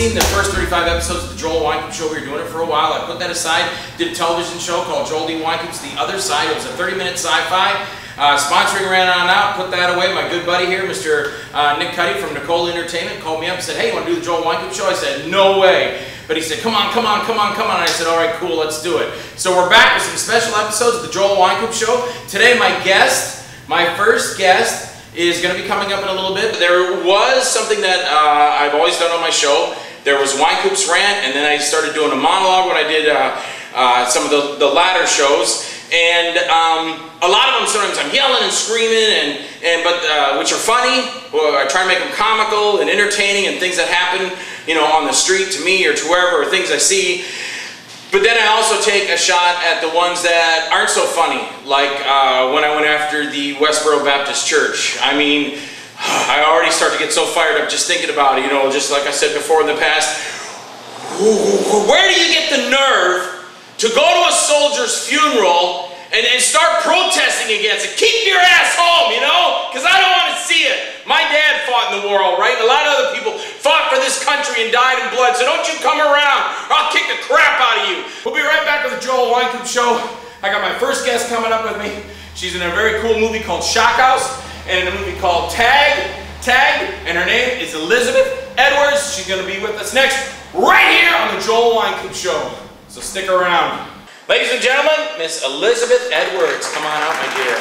seen the first 35 episodes of the Joel Wynkoop Show. We were doing it for a while. I put that aside, did a television show called Joel D. Wynkoop's The Other Side. It was a 30-minute sci-fi. Sponsoring ran on out, put that away. My good buddy here, Mr. Nick Cuddy from Nicole Entertainment, called me up and said, hey, you want to do the Joel Wynkoop Show? I said, no way. But he said, come on, come on, come on, come on. And I said, all right, cool, let's do it. So we're back with some special episodes of the Joel Wynkoop Show. Today, my first guest, is going to be coming up in a little bit. There was something that I've always done on my show. There was Wynkoop's Rant, and then I started doing a monologue when I did some of the latter shows. And a lot of them, sometimes I'm yelling and screaming, but which are funny. Or I try to make them comical and entertaining, and things that happen, you know, on the street to me or to wherever, or things I see. But then I also take a shot at the ones that aren't so funny, like when I went after the Westboro Baptist Church. I mean, I already start to get so fired up just thinking about it, you know, just like I said before in the past. Where do you get the nerve to go to a soldier's funeral and start protesting against it? Keep your ass home, you know, because I don't want to see it. My dad fought in the war, all right, and a lot of other people fought for this country and died in blood, so don't you come around or I'll kick the crap out of you. We'll be right back with the Joel Wynkoop Show. I got my first guest coming up with me. She's in a very cool movie called Shock House and in a movie called Tag, and her name is Elizabeth Edwards. She's going to be with us next right here on the Joel Wynkoop Show. So stick around. Ladies and gentlemen, Miss Elizabeth Edwards, come on out, my dear.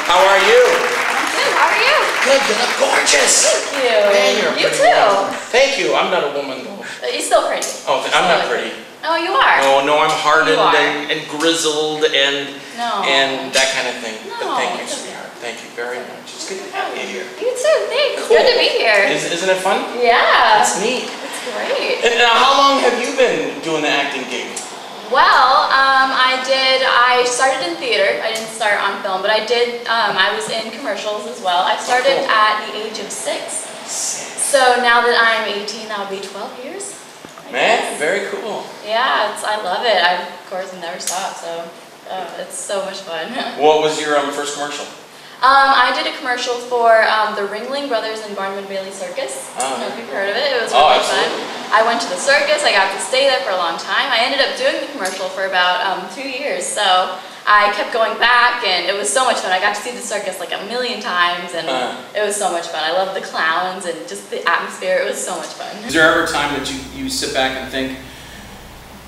How are you? I'm good. How are you? Good. You look gorgeous. Thank you. Man, you're you pretty too. woman. Thank you. I'm not a woman though. You're still pretty. Oh, I'm not pretty. Oh, you are. Oh no, I'm hardened and grizzled and that kind of thing. No, but thank you, sweetheart. Thank you very much. It's good to have you here. You too. Thanks. Cool. Good to be here. Isn't it fun? Yeah. It's neat. It's great. And how long have you been doing the acting gig? Well, I started in theater. I didn't start on film, but I did, I was in commercials as well. I started at the age of 6. So now that I'm 18, that'll be 12 years. Man, very cool. Yeah, I love it. I, of course, never stopped, so it's so much fun. What was your first commercial? I did a commercial for the Ringling brothers and Barnum and Baily Circus. I don't know if you've heard of it. It was really fun. I went to the circus. I got to stay there for a long time. I ended up doing the commercial for about 2 years. So I kept going back, and it was so much fun. I got to see the circus like a million times, and it was so much fun. I love the clowns and just the atmosphere. It was so much fun. Is there ever a time that you sit back and think,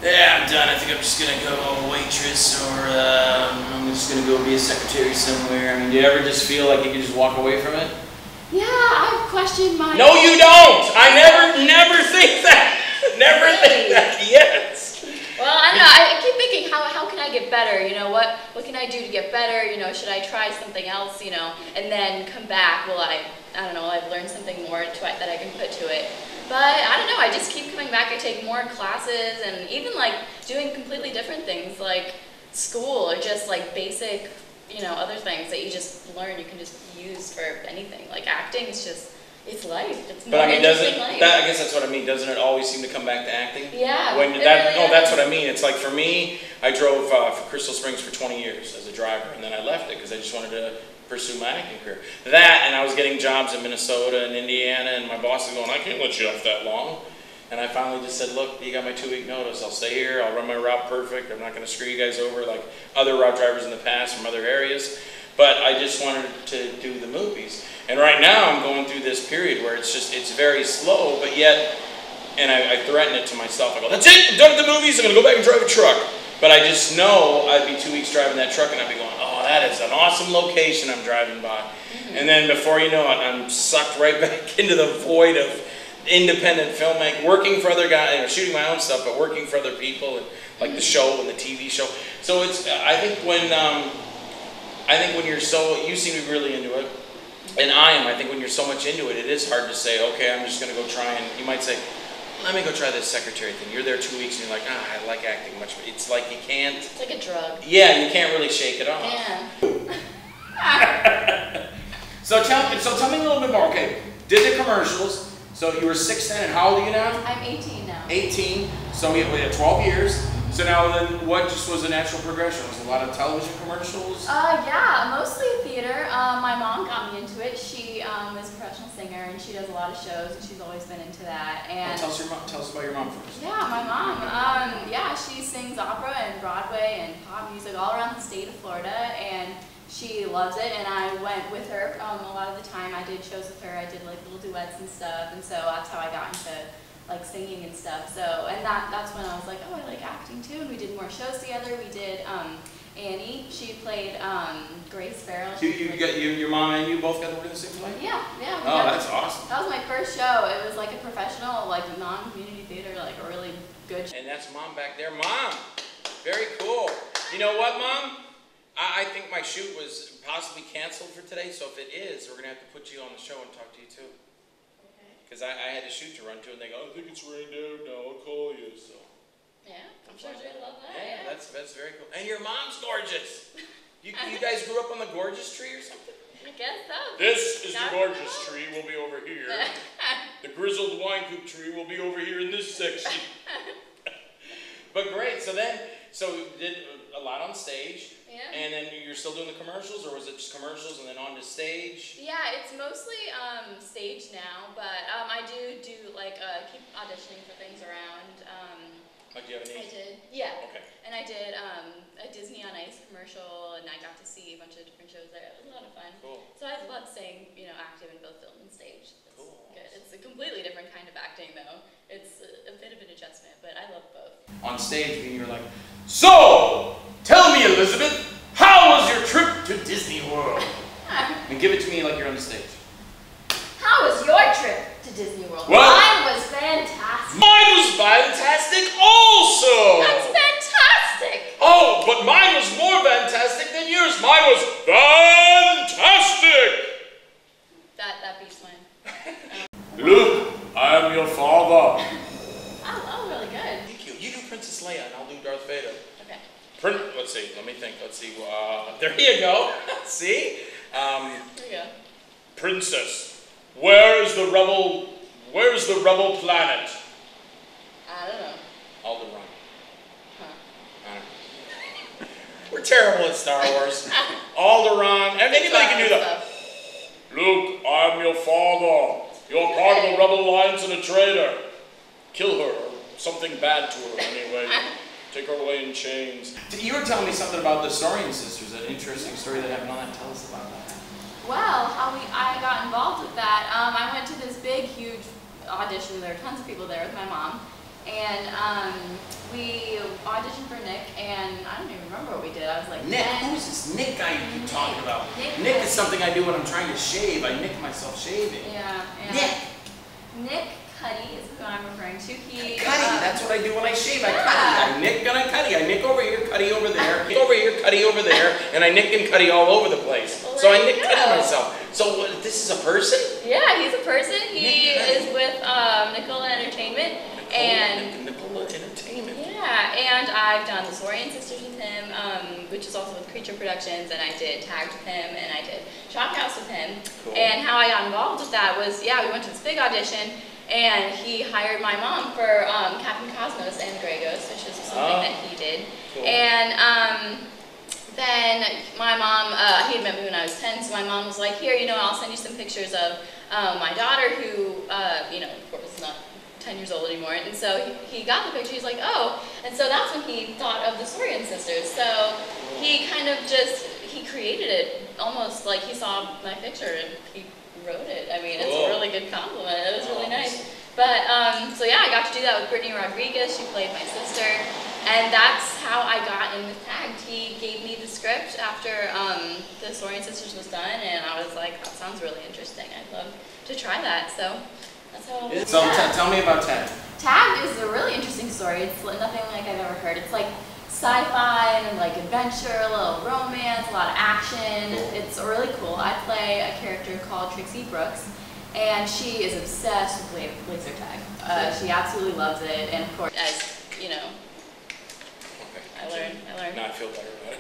yeah, I'm done. I think I'm just gonna go waitress, or I'm just gonna go be a secretary somewhere. I mean, do you ever just feel like you can just walk away from it? Yeah, I've questioned my... No, you don't! I never think that! Never think that, yes! Well, I don't know. I keep thinking, how can I get better? You know, what can I do to get better? You know, should I try something else, you know, and then come back? Will I don't know, I've learned something more that I can put to it. But I don't know, I just keep coming back. I take more classes and even like doing completely different things like school or just like basic, you know, other things that you just learn you can just use for anything. Like acting is just, it's life. It's more interesting life. I guess that's what I mean. Doesn't it always seem to come back to acting? Yeah. That's what I mean. It's like for me, I drove for Crystal Springs for 20 years as a driver, and then I left it because I just wanted to pursue my acting career. That, and I was getting jobs in Minnesota and Indiana, and my boss was going, I can't let you off that long. And I finally just said, look, you got my 2-week notice. I'll stay here. I'll run my route perfect. I'm not going to screw you guys over like other route drivers in the past from other areas. But I just wanted to do the movies. And right now I'm going through this period where it's very slow, but yet, and I threaten it to myself. I go, that's it, I'm done with the movies. I'm going to go back and drive a truck. But I just know I'd be 2 weeks driving that truck and I'd be going, oh, that is an awesome location I'm driving by. And then before you know it, I'm sucked right back into the void of independent filmmaking, working for other guys, you know, shooting my own stuff, but working for other people, and like the show and the TV show. So it's, I think when you're you seem to be really into it, and I think when you're so much into it, it is hard to say, okay, I'm just going to go try, and you might say, let me go try this secretary thing. You're there 2 weeks and you're like, I like acting much, but it's like you can't. It's like a drug. Yeah, you can't really shake it off. Yeah. So tell me a little bit more. Okay, did the commercials. So you were 6 then, and how old are you now? I'm 18 now. 18. So we had 12 years. So now then, what just was a natural progression? Was it a lot of television commercials? Yeah, mostly theater. My mom got me into it. She is a professional singer and she does a lot of shows and she's always been into that. And tell us about your mom first. Yeah, my mom. Yeah, she sings opera and Broadway and pop music all around the state of Florida, and she loves it. And I went with her a lot of the time. I did shows with her. I did like little duets and stuff, and so that's how I got into like singing and stuff. So, and that's when I was like, oh, I like acting too. And we did more shows together. We did Annie. She played Grace Farrell. Your mom and you both got to work in the same play? Yeah, yeah. Oh, that's awesome. That was my first show. It was like a professional, like non-community theater, like a really good show. And that's Mom back there. Mom, very cool. You know what, Mom? I think my shoot was possibly canceled for today, so if it is, we're going to have to put you on the show and talk to you too. Because I had a shoot to run to, and they go, I think it's rained out now, I'll call you, so. Yeah, I'm sure you'd love that. Yeah, that's very cool. And your mom's gorgeous. You guys grew up on the gorgeous tree or something? I guess so. This is the gorgeous tree, will be over here. The grizzled Wynkoop tree will be over here in this section. But great, so you did a lot on stage. Yeah. And then you're still doing the commercials, or was it just commercials and then on to stage? Yeah, it's mostly stage now, but I do like keep auditioning for things around. Like do you have any? I did, yeah. Okay. And I did a Disney on Ice commercial, and I got to see a bunch of different shows there. It was a lot of fun. Cool. So I love staying, active in both film and stage. It's cool. Good. It's a completely different kind of acting, though. It's a bit of an adjustment, but I love both. On stage, you're like, so, tell me, Elizabeth, how was your trip to Disney World? And give it to me like you're on the stage. How was your trip to Disney World? Well, mine was fantastic. Mine was fantastic also! That's fantastic! Oh, but mine was more fantastic than yours. Mine was fantastic! That beats mine. Luke, I am your father. Oh, really good. Thank you. You do Princess Leia, and I'll do Darth Vader. Okay. Let's see. Let me think. Let's see. There you go. See? There you go. Princess, where's the rebel planet? I don't know. Alderaan. Huh. I don't know. We're terrible at Star Wars. Alderaan. Anybody can do that. Luke, I'm your father. You're part of the rebel alliance and a traitor. Kill her, or something bad to her anyway. Take her away in chains. You were telling me something about the Saurian sisters, an interesting story that happened on that. Tell us about that. Well, I got involved with that. I went to this big, huge audition. There were tons of people there with my mom. And we auditioned for Nick, and I don't even remember what we did. I was like, Nick? Who's this Nick guy you keep talking about? Nick is something I do when I'm trying to shave. I nick myself shaving. Yeah. Nick Cuddy is who I'm referring to. Cuddy, that's what I do when I shave. I cuddy. I nick and I cuddy. I nick over here, cuddy over there. Nick over here, cuddy over there. And I nick and cuddy all over the place. Well, so I nick cuddy myself. So this is a person? Yeah, he's a person. He is with Nicola Entertainment. Nicola Entertainment. Yeah, and I've done the Saurian Sisters with him, which is also with Creature Productions, and I did Tagged with him, and I did Shop House with him. Cool. And how I got involved with that was, we went to this big audition, and he hired my mom for Captain Cosmos and Grey Ghost, which is something that he did. Cool. And then my mom, he had met me when I was 10, so my mom was like, here, I'll send you some pictures of my daughter who, of course, is not 10 years old anymore. And so he got the picture, he's like, oh. And so that's when he thought of the Saurian Sisters. So he kind of he created it almost like he saw my picture and he wrote it. I mean, it's a really good compliment. It was really nice. But, so yeah, I got to do that with Brittany Rodriguez. She played my sister. And that's how I got in with Tagged. He gave me the script after the Saurian Sisters was done, and I was like, that sounds really interesting. I'd love to try that. So that's how. So tell me about Tagged. Tagged is a really interesting story. It's nothing like I've ever heard. It's like sci-fi and like adventure, a little romance, a lot of action. It's really cool. I play a character called Trixie Brooks, and she is obsessed with laser tag. She absolutely loves it, and of course, as you know, I learned. Now I feel better about it.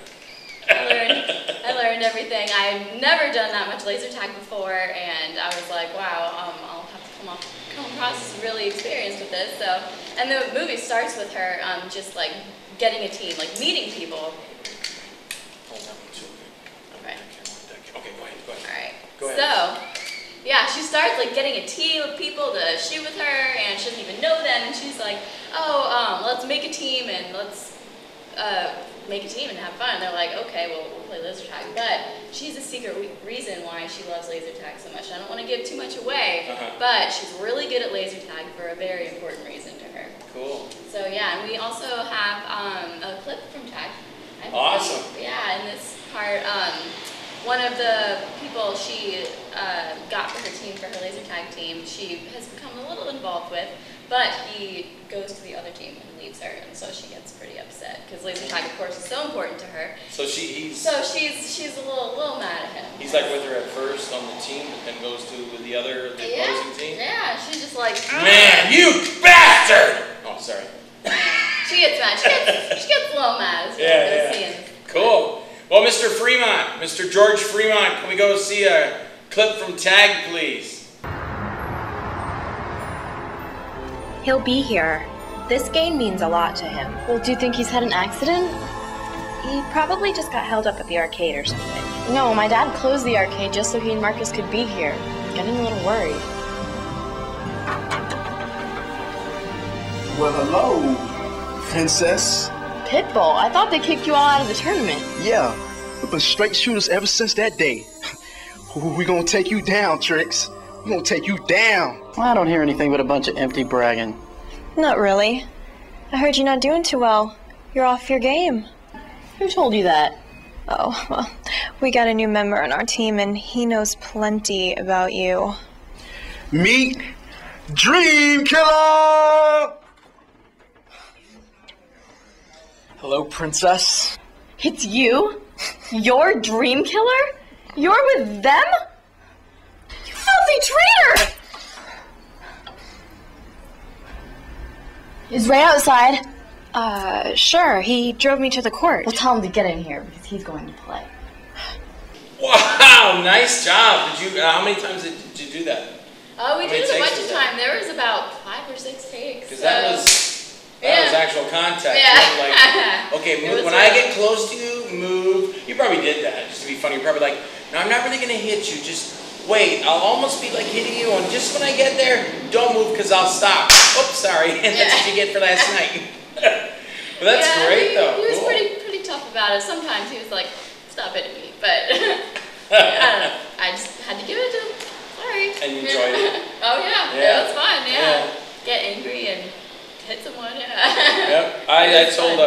I learned everything. I've never done that much laser tag before, and I was like, wow, I'll have to come off come across as really experienced with this. So, and the movie starts with her just like getting a team, like meeting people. Hold that one too. Okay. Okay, go ahead. All right. Go ahead. So, yeah, she starts like getting a team of people to shoot with her, and she doesn't even know them. And she's like, "Oh, let's make a team and let's make a team and have fun." And they're like, "Okay, well, we'll play laser tag." But she's a secret reason why she loves laser tag so much. I don't want to give too much away, but she's really good at laser tag for a very important reason to her. Cool. So yeah, and we also have a clip from tag. Awesome. Yeah, in this part, one of the people she got for her team, for her laser tag team, she has become a little involved with, but he goes to the other team and leaves her, and so she gets pretty upset because laser tag, of course, is so important to her. So she's a little mad at him. He's like with her at first on the team, but then goes to the opposing team. Yeah, she's just like, man, you bastard! Oh, sorry. She gets mad. She gets a little mad. Yeah. Cool. Well, Mr. Fremont, Mr. George Fremont, can we go see a clip from Tag, please? He'll be here. This game means a lot to him. Well, do you think he's had an accident? He probably just got held up at the arcade or something. No, my dad closed the arcade just so he and Marcus could be here. I'm getting a little worried. Well, hello, princess. Pitbull, I thought they kicked you all out of the tournament. Yeah, we've been straight shooters ever since that day. We gonna take you down, Trix. We gonna take you down. I don't hear anything but a bunch of empty bragging. Not really. I heard you're not doing too well. You're off your game. Who told you that? Oh, well, we got a new member on our team and he knows plenty about you. Meet Dream Killer! Hello, princess. It's you? You're Dream Killer? You're with them? You filthy traitor! Is Ray outside? Sure. He drove me to the court. Well, tell him to get in here because he's going to play. Wow, nice job. Did you? How many times did you do that? We did it a bunch of times. There was about 5 or 6 takes. Because that was actual contact. Yeah. Like, okay, move. When I get close to you, move. You probably did that just to be funny. You're probably like, no, I'm not really gonna hit you. Just wait. I'll almost be like hitting you, and just when I get there, don't move because I'll stop. Oops, sorry. And that's what you get for last night. Well, that's great though. He was pretty tough about it. Sometimes he was like, stop hitting me, but I don't know. I just had to give it to him. Sorry. And you enjoyed it? Oh yeah, it was fun. Yeah. Get angry and hit someone. Yeah. Yep. I told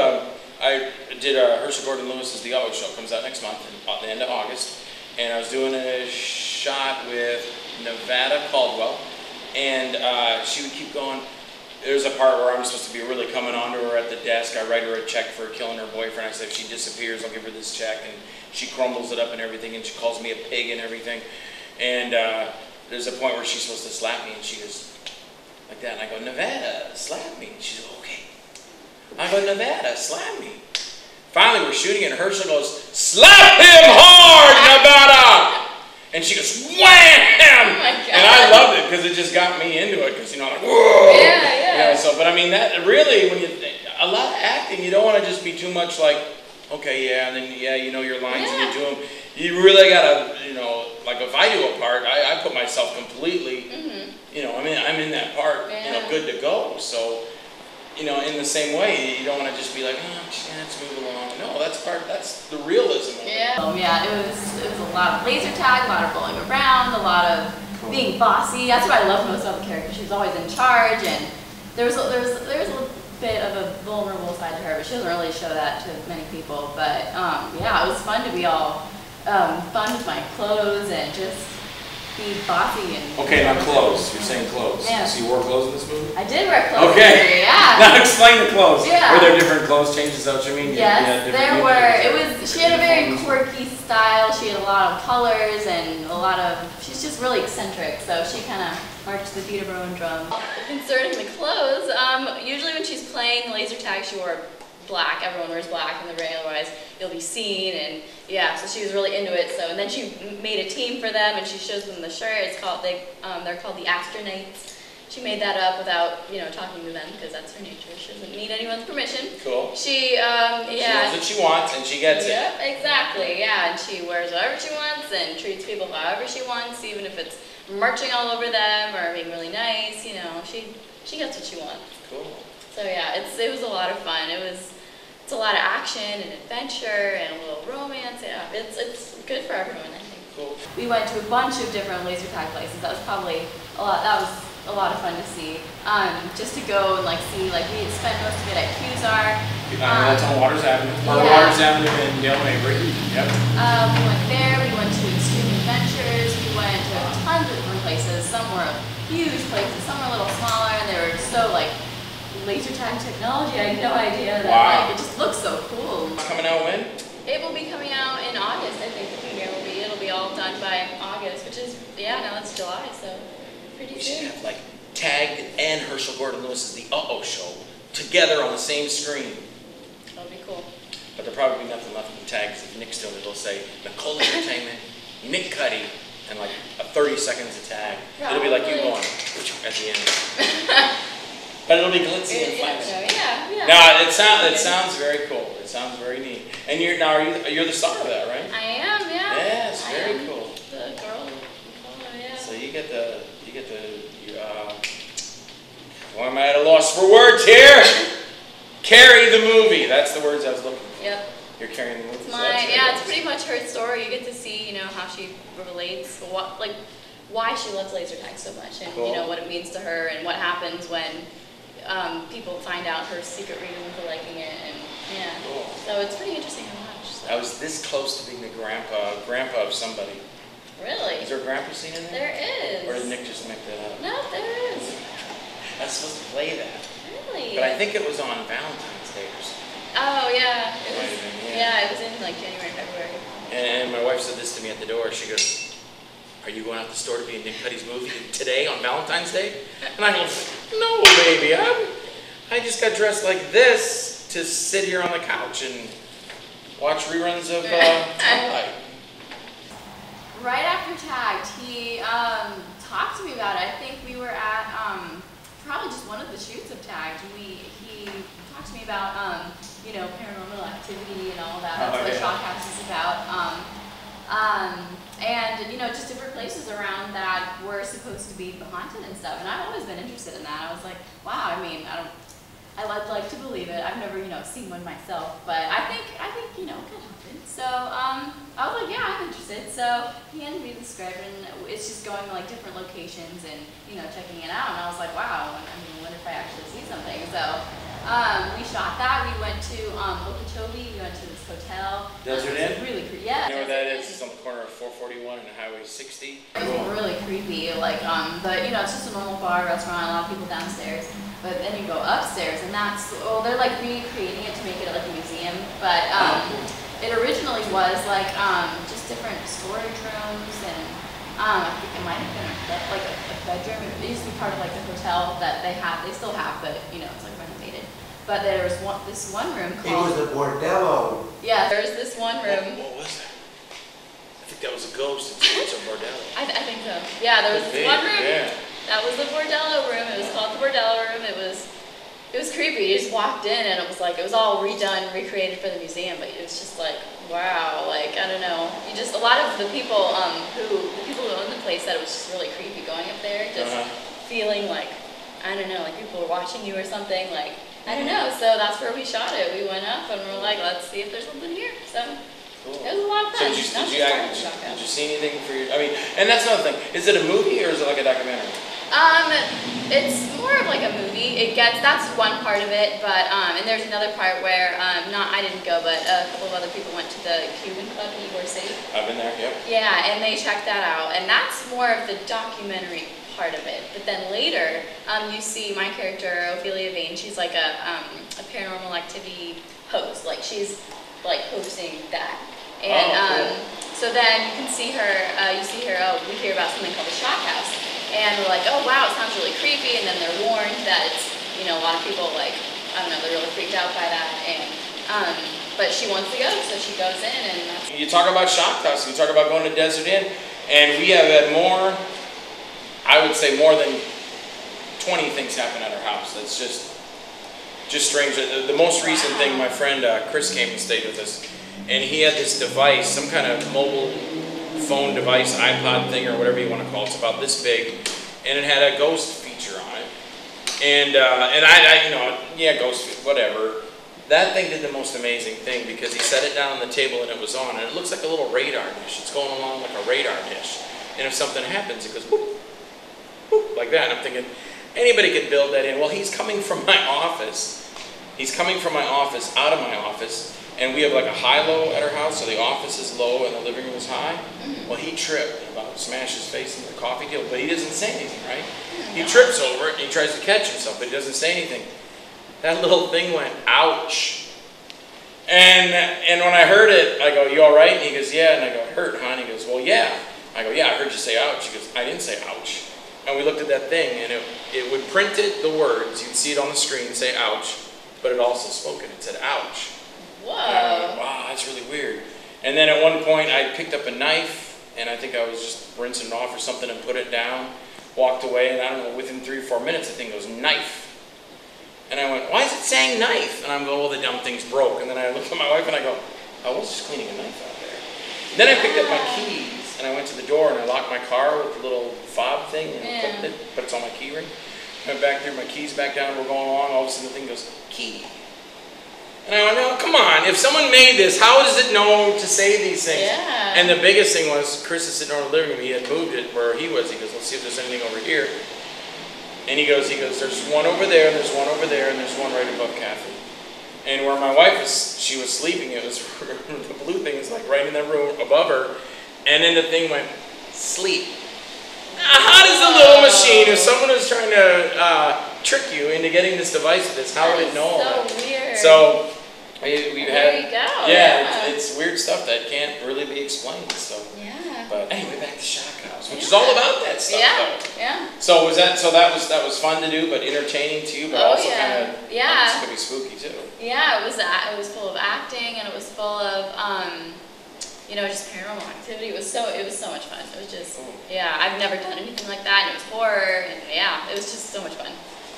I did Herschel Gordon Lewis's The Always Show. Comes out next month at the end of August, and I was doing a shot with Nevada Caldwell, and she would keep going. There's a part where I'm supposed to be really coming on to her at the desk. I write her a check for killing her boyfriend. I said, if she disappears, I'll give her this check. And she crumbles it up and everything, and she calls me a pig and everything. And there's a point where she's supposed to slap me, and she goes like that. And I go, Nevada, slap me. And she goes, okay. I go, Nevada, slap me. Finally, we're shooting, and Herschel goes, slap him hard, Nevada! And she goes, wham! Oh my God. And I loved it because it just got me into it because, you know, like, whoa! Yeah. So, but I mean, that really, when you, a lot of acting, you don't want to just be too much like, okay, and then, you know your lines and you do them. You really got to, you know, like if I do a part, I put myself completely, you know, I mean, I'm in that part, you know, good to go. So, you know, in the same way, you don't want to just be like, oh, let's move along. No, that's the realism of it. It was a lot of laser tag, a lot of rolling around, a lot of being bossy. That's what I loved most about the character. She was always in charge, and there was a little bit of a vulnerable side to her, but she doesn't really show that to many people. But it was fun to be all fun with my clothes and just be bossy and. Okay, now clothes. You're saying clothes. Yeah. So you wore clothes in this movie? I did wear clothes. Okay. Now explain the clothes. Yeah. Were there different clothes changes? Is that what you mean? Yes, there were. She had a very quirky style. She had a lot of colors and a lot of. She's just really eccentric. So she kind of marched to the beat of her own drum. Concerning the clothes, usually when she's playing laser tag, she wore black. Everyone wears black in the ring, otherwise you'll be seen. And so she was really into it. So and then she made a team for them, and she shows them the shirt. It's called they're called the Astronauts. She made that up without, you know, talking to them because that's her nature. She doesn't need anyone's permission. Cool. She, She knows what she wants and she gets it. Yep, exactly, yeah. And she wears whatever she wants and treats people however she wants, even if it's marching all over them or being really nice, you know. She gets what she wants. Cool. So yeah, it was a lot of fun. It's a lot of action and adventure and a little romance. Yeah, it's good for everyone, I think. Cool. We went to a bunch of different laser tag places. That was probably a lot. That was a lot of fun to see. Just to go and like see, like we had spent most of it at Qzar. That's on Waters Avenue. Or Yeah. Waters Avenue in Dale Mabry. Yep. We went there. We went to Extreme Adventures. We went to tons of different places. Some were huge places. Some were a little smaller, and they were so like laser tag technology. I had no idea that like it just looks so cool. Coming out when? It will be coming out in August. I think the premiere will be. It'll be all done by August, which is now it's July, so pretty We soon. should have like Tag and Herschel Gordon Lewis's The Uh-Oh Show together on the same screen. That'll be cool. But there'll probably be nothing left from Tag because if Nick's doing it, they'll say Nicole Entertainment, Nick Cuddy, and like a 30 seconds of Tag. It'll be like you going at the end. But it'll be glitzy and flash. Yeah. No, it sounds very cool. It sounds very neat. And you're the star of that, right? I am, yeah. Yes, very cool. The girl, yeah. So you get the why am I at a loss for words here? Carry the movie. That's the words I was looking for. Yep. You're carrying the movie. It's So that's mine. very Yeah, it's awesome. pretty much her story. You get to see, you know, how she relates, why she loves laser tag so much, and Cool. you know what it means to her, and what happens when people find out her secret reason for liking it, and yeah. Cool. So it's pretty interesting to watch. So. I was this close to being the grandpa of somebody. Really? Is there a grandpa scene in there? There is. Or did Nick just make that up? No, there is. I was supposed to play that. Really? But I think it was on Valentine's Day or something. Oh yeah. It Might was. have been, Yeah, it was in like January, February. And my wife said this to me at the door. She goes, "Are you going out the store to be in Nick Cuddy's movie today on Valentine's Day?" And I go, "No, baby. I just got dressed like this to sit here on the couch and watch reruns of Twilight." Right after Tagged, he talked to me about it. I think we were at probably just one of the shoots of Tagged. He talked to me about you know, paranormal activity and all that. That's what Shock House is about. And you know, just different places around that were supposed to be haunted and stuff. And I've always been interested in that. I was like, wow. I mean, I would like to believe it. I've never, you know, seen one myself, but I think you know, it could happen. So I was like, yeah, I'm interested. So he handed me the script, and it's just going to like different locations and you know, checking it out. And I was like, wow. I mean, what if I actually see something? So we shot that. We went to Okeechobee. We went to this hotel. Desert Inn? Really creepy. Yeah. You know where that is? It's on the corner of 441 and Highway 60. It was really creepy. Like, but you know, it's just a normal bar, restaurant, a lot of people downstairs. But then you go upstairs, and they're like recreating it to make it like a museum. But it originally was like just different storage rooms, and I think it might have been like a bedroom. It used to be part of like the hotel that they still have, but you know, it's like renovated. But there was this one room called. It was a bordello. Yeah, there was this one room. What was that? I think that was a ghost. It's a bordello. I think so. Yeah, there was this one room. Yeah. That was the bordello room. It was called the bordello room. It was creepy. You just walked in and it was all redone, recreated for the museum. But it was just like, wow. Like, I don't know. A lot of the people who owned the place said it was just really creepy going up there, just feeling like, I don't know, like people were watching you or something. Like, I don't know. So that's where we shot it. We went up and we were like, let's see if there's something here. So. Cool. It was a lot of fun. So did you see anything for your? I mean, and that's another thing. Is it a movie or is it like a documentary? It's more of like a movie. That's one part of it, but and there's another part where I didn't go, but a couple of other people went to the Cuban Club in Ybor City. I've been there. Yep. Yeah, and they checked that out, and that's more of the documentary part of it. But then later, you see my character Ophelia Vane. She's like a paranormal activity host. Like she's like hosting that. And cool. so then you can see her, we hear about something called the Shock House. And we're like, oh wow, it sounds really creepy. And then they're warned that it's, you know, a lot of people like, I don't know, they're really freaked out by that. And, but she wants to go, so she goes in and You talk about Shock House, you talk about going to Desert Inn, and we have had more, I would say more than 20 things happen at our house. That's just strange. The most recent thing, my friend Chris came and stayed with us, and he had this device, some kind of mobile phone device, iPod thing or whatever you want to call it. It's about this big, and it had a ghost feature on it. And I you know, yeah, ghost, whatever. That thing did the most amazing thing because he set it down on the table and it was on, and it looks like a little radar dish. It's going along like a radar dish. And if something happens, it goes whoop, whoop, like that. And I'm thinking, anybody could build that in. Well, he's coming from my office. He's coming from my office, out of my office, and we have like a high-low at our house, so the office is low and the living room is high. Well, he tripped and about smashed his face into the coffee table, but he doesn't say anything, right? He trips over it and he tries to catch himself, but he doesn't say anything. That little thing went, ouch. And when I heard it, I go, you all right? And he goes, yeah. And I go, it hurt, huh? And he goes, well, yeah. I go, yeah, I heard you say ouch. He goes, I didn't say ouch. And we looked at that thing, and it would print it, the words, you'd see it on the screen, say ouch, but it also spoke it. It said ouch. Whoa. And I went, wow, that's really weird. And then at one point, I picked up a knife, and I think I was just rinsing it off or something and put it down, walked away, and I don't know, within 3 or 4 minutes, the thing goes, knife. And I went, why is it saying knife? And I'm going, well, the damn thing's broke. And then I looked at my wife and I go, I was just cleaning a knife out there. And then I picked up my keys and I went to the door and I locked my car with the little fob thing and clipped it, but it's on my key ring. Went back there, my keys back down, we're going along, all of a sudden the thing goes, key. And I went, no, come on, if someone made this, how does it know to say these things? Yeah. And the biggest thing was, Chris is sitting over the living room, he had moved it where he was, he goes, let's see if there's anything over here. And he goes, there's one over there, and there's one over there, and there's one right above Kathy. And where my wife was, she was sleeping, it was, the blue thing is like right in that room above her, and then the thing went, sleep. Now, how does the little machine, if someone was trying to trick you into getting this device with this, how would it know all that? So weird. So, we've had, there you go. Yeah, it's weird stuff that can't really be explained, so. Yeah. But anyway, back to Shock House, which is all about that stuff, though. Yeah. So that was fun to do, but entertaining to you, but also kind of yeah. It could be spooky too. Yeah, it was full of acting and it was full of you know, just paranormal activity. It was so much fun. It was just yeah, I've never done anything like that, and it was horror, and yeah, it was just so much fun.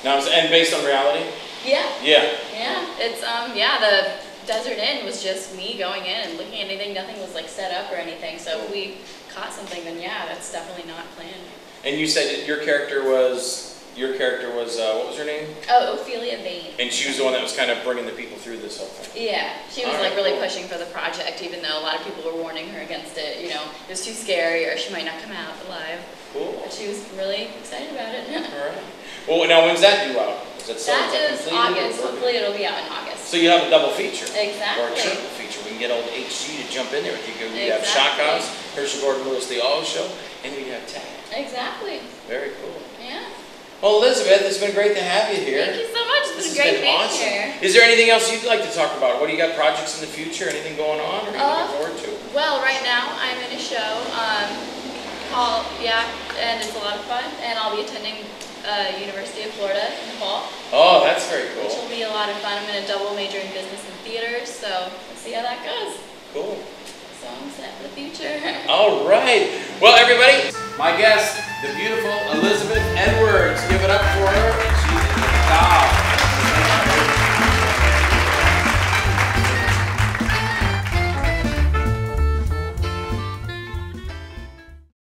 Now, and based on reality? Yeah. Yeah. Yeah. It's yeah, the Desert Inn was just me going in and looking at anything. Nothing was like set up or anything. So if we caught something, then yeah, that's definitely not planned. And you said your character was what was her name? Oh, Ophelia Vane. And she was the one that was kind of bringing the people through this whole thing. Yeah, she was like really pushing for the project, even though a lot of people were warning her against it. You know, it was too scary or she might not come out alive. Cool. But she was really excited about it. All right. Well, now when's that due out? That is August. Hopefully it'll be out in August. So you have a double feature. Exactly. Or a triple feature. We can get old HG to jump in there with you. We Exactly. have Shock House, Herschel Gordon Lewis, The All Show, and we have Tag. Exactly. Very cool. Yeah. Well, Elizabeth, it's been great to have you here. Thank you so much. It's been great being here. Is there anything else you'd like to talk about? What do you got, projects in the future? Anything going on? Or are you looking forward to? Well, right now I'm in a show called, and it's a lot of fun, and I'll be attending University of Florida in the fall. Oh, that's very cool. Which will be a lot of fun. I'm going to double major in business and theater, so we'll see how that goes. Cool. So I'm set for the future. All right. Well, everybody, my guest, the beautiful